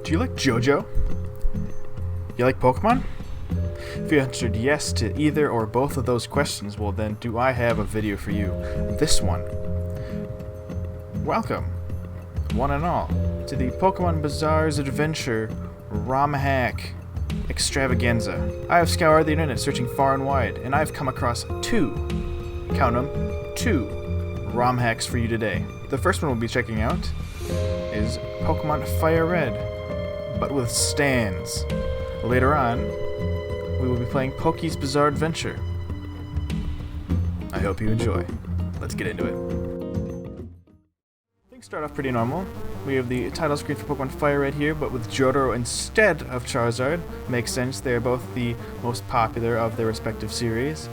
Do you like JoJo? You like Pokemon? If you answered yes to either or both of those questions, well then do I have a video for you. This one. Welcome, one and all, to the Pokemon Bazaar's Adventure ROM Hack Extravaganza. I have scoured the internet searching far and wide, and I've come across two, count them, two ROM hacks for you today. The first one we'll be checking out is Pokemon Fire Red, but with stands. Later on, we will be playing Poke's Bizarre Adventure. I hope you enjoy. Let's get into it. Things start off pretty normal. We have the title screen for Pokemon Fire Red here, but with Jotaro instead of Charizard. Makes sense, they are both the most popular of their respective series.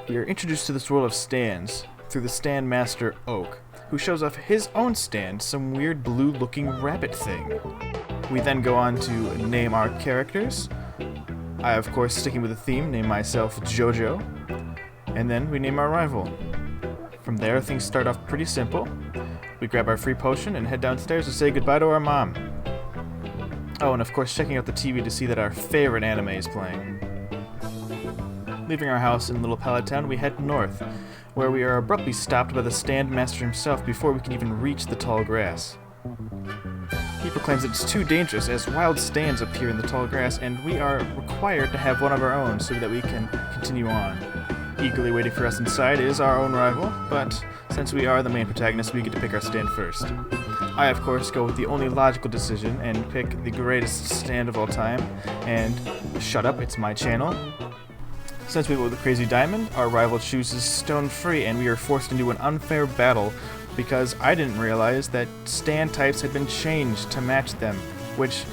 We are introduced to this world of stands through the Stand Master Oak, who shows off his own stand, some weird blue-looking rabbit thing. We then go on to name our characters. I, of course, sticking with the theme, name myself Jojo, and then we name our rival. From there, things start off pretty simple. We grab our free potion and head downstairs to say goodbye to our mom. Oh, and of course, checking out the TV to see that our favorite anime is playing. Leaving our house in Little Pallet Town, we head north, where we are abruptly stopped by the Stand Master himself before we can even reach the tall grass. He proclaims that it's too dangerous as wild stands appear in the tall grass, and we are required to have one of our own so that we can continue on. Eagerly waiting for us inside is our own rival, but since we are the main protagonist, we get to pick our stand first. I, of course, go with the only logical decision and pick the greatest stand of all time, and shut up, it's my channel. Since we went with the Crazy Diamond, our rival chooses Stone Free, and we are forced into an unfair battle because I didn't realize that stand types had been changed to match them, which,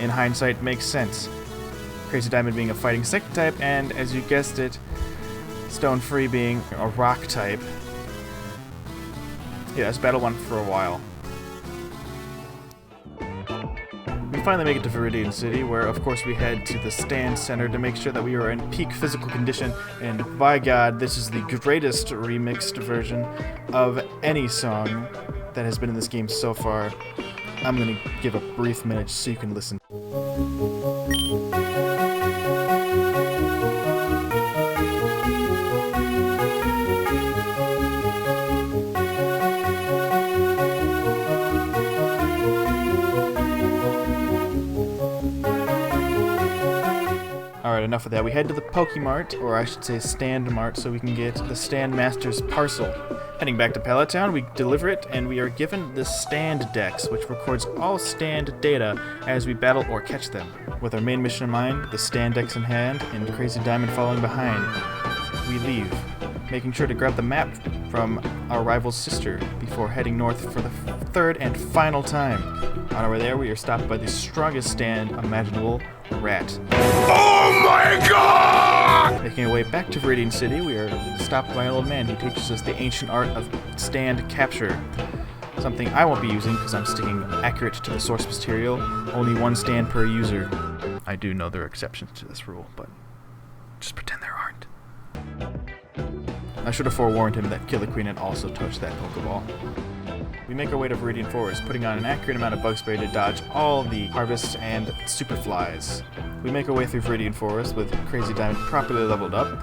in hindsight, makes sense. Crazy Diamond being a fighting psychic type, and, as you guessed it, Stone Free being a rock type. Yeah, this battle went for a while. We finally make it to Viridian City, where of course we head to the stand center to make sure that we are in peak physical condition, and by God, this is the greatest remixed version of any song that has been in this game so far. I'm gonna give a brief minute so you can listen. Alright, enough of that. We head to the Pokemart, or I should say Stand Mart, so we can get the Stand Master's parcel. Heading back to Pallet Town, we deliver it, and we are given the Stand Dex, which records all stand data as we battle or catch them. With our main mission in mind, the Stand Dex in hand, and Crazy Diamond following behind, we leave, making sure to grab the map from our rival's sister before heading north for the third and final time. On our way there, we are stopped by the strongest stand imaginable, Rat. Oh my god! Making our way back to Viridian City, we are stopped by an old man who teaches us the ancient art of stand capture. Something I won't be using because I'm sticking accurate to the source material, only one stand per user. I do know there are exceptions to this rule, but just pretend there aren't. I should have forewarned him that Killer Queen had also touched that Pokeball. We make our way to Viridian Forest, putting on an accurate amount of bug spray to dodge all the harvests and superflies. We make our way through Viridian Forest with Crazy Diamond properly leveled up.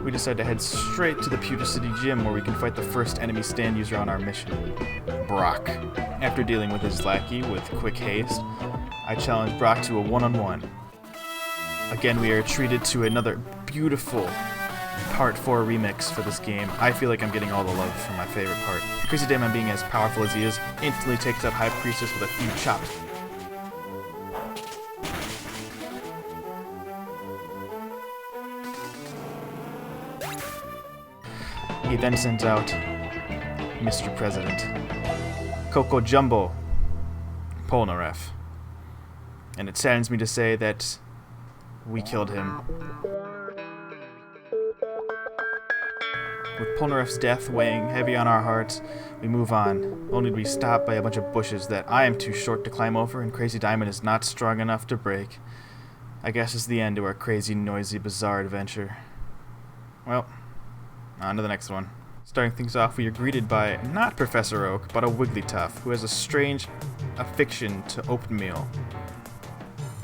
We decide to head straight to the Pewter City Gym where we can fight the first enemy stand user on our mission, Brock. After dealing with his lackey with quick haste, I challenge Brock to a one-on-one. Again, we are treated to another beautiful Part 4 remix for this game. I feel like I'm getting all the love for my favorite part. Crazy Diamond, being as powerful as he is, instantly takes out High Priestess with a few chops. He then sends out Mr. President, Coco Jumbo Polnareff. And it saddens me to say that we killed him. With Polnareff's death weighing heavy on our hearts, we move on, only to be stopped by a bunch of bushes that I am too short to climb over and Crazy Diamond is not strong enough to break. I guess it's the end to our crazy, noisy, bizarre adventure. Well, on to the next one. Starting things off, we are greeted by not Professor Oak, but a Wigglytuff, who has a strange affection to oatmeal.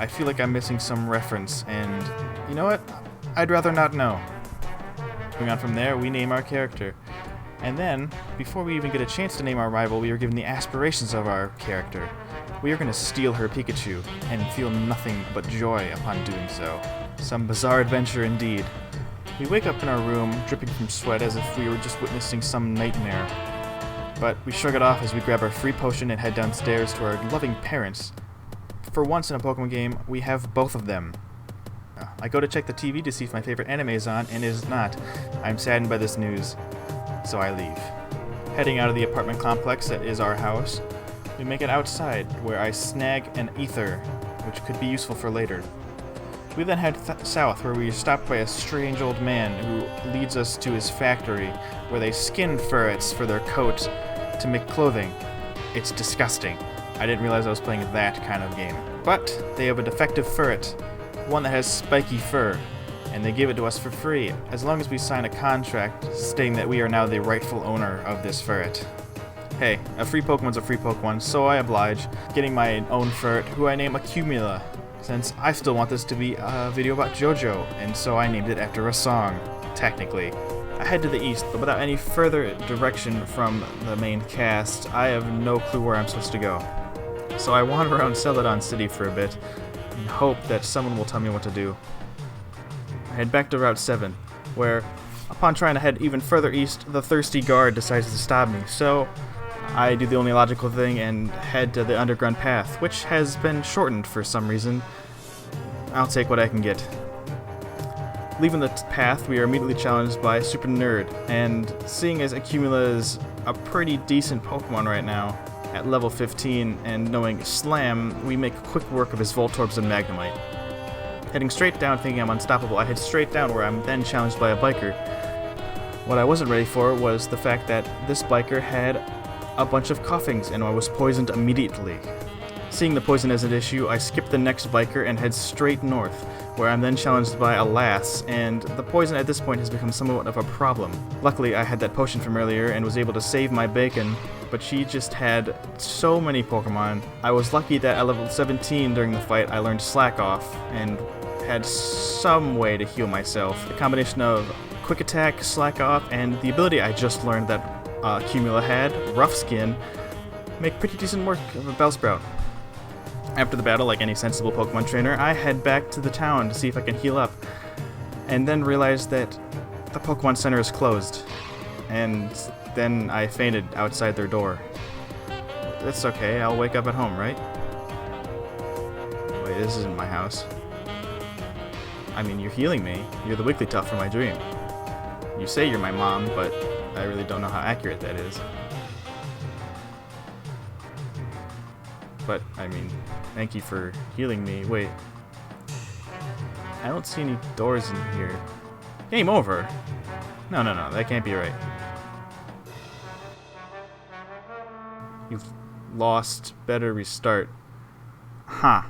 I feel like I'm missing some reference, and you know what? I'd rather not know. Moving on from there, we name our character. And then, before we even get a chance to name our rival, we are given the aspirations of our character. We are going to steal her Pikachu, and feel nothing but joy upon doing so. Some bizarre adventure indeed. We wake up in our room, dripping from sweat as if we were just witnessing some nightmare. But we shrug it off as we grab our free potion and head downstairs to our loving parents. For once in a Pokemon game, we have both of them. I go to check the TV to see if my favorite anime is on, and it is not. I'm saddened by this news, so I leave. Heading out of the apartment complex that is our house, we make it outside, where I snag an ether, which could be useful for later. We then head south, where we are stopped by a strange old man who leads us to his factory, where they skin ferrets for their coat to make clothing. It's disgusting. I didn't realize I was playing that kind of game. But they have a defective ferret, one that has spiky fur, and they give it to us for free, as long as we sign a contract stating that we are now the rightful owner of this ferret. Hey, a free Pokemon's a free Pokemon, so I oblige, getting my own ferret, who I name Accumula, since I still want this to be a video about JoJo, and so I named it after a song, technically. I head to the east, but without any further direction from the main cast, I have no clue where I'm supposed to go. So I wander around Celadon City for a bit, and hope that someone will tell me what to do. I head back to Route 7, where, upon trying to head even further east, the thirsty guard decides to stop me, so I do the only logical thing and head to the underground path, which has been shortened for some reason. I'll take what I can get. Leaving the path, we are immediately challenged by Super Nerd, and seeing as Accumula is a pretty decent Pokemon right now, at level 15, and knowing Slam, we make quick work of his Voltorbs and Magnemite. Heading straight down thinking I'm unstoppable, I head straight down where I'm then challenged by a biker. What I wasn't ready for was the fact that this biker had a bunch of coughings and I was poisoned immediately. Seeing the poison as an issue, I skip the next biker and head straight north, where I'm then challenged by a lass, and the poison at this point has become somewhat of a problem. Luckily, I had that potion from earlier and was able to save my bacon, but she just had so many Pokemon. I was lucky that at level 17 during the fight I learned Slack Off, and had some way to heal myself. The combination of Quick Attack, Slack Off, and the ability I just learned that Accumula had, Rough Skin, make pretty decent work of a Bellsprout. After the battle, like any sensible Pokemon trainer, I head back to the town to see if I can heal up, and then realize that the Pokemon Center is closed, and then I fainted outside their door. That's okay, I'll wake up at home, right? Wait, this isn't my house. I mean, you're healing me. You're the Wigglytuff from my dream. You say you're my mom, but I really don't know how accurate that is. But, I mean, thank you for healing me. Wait. I don't see any doors in here. Game over! No, that can't be right. You've lost. Better restart. Huh.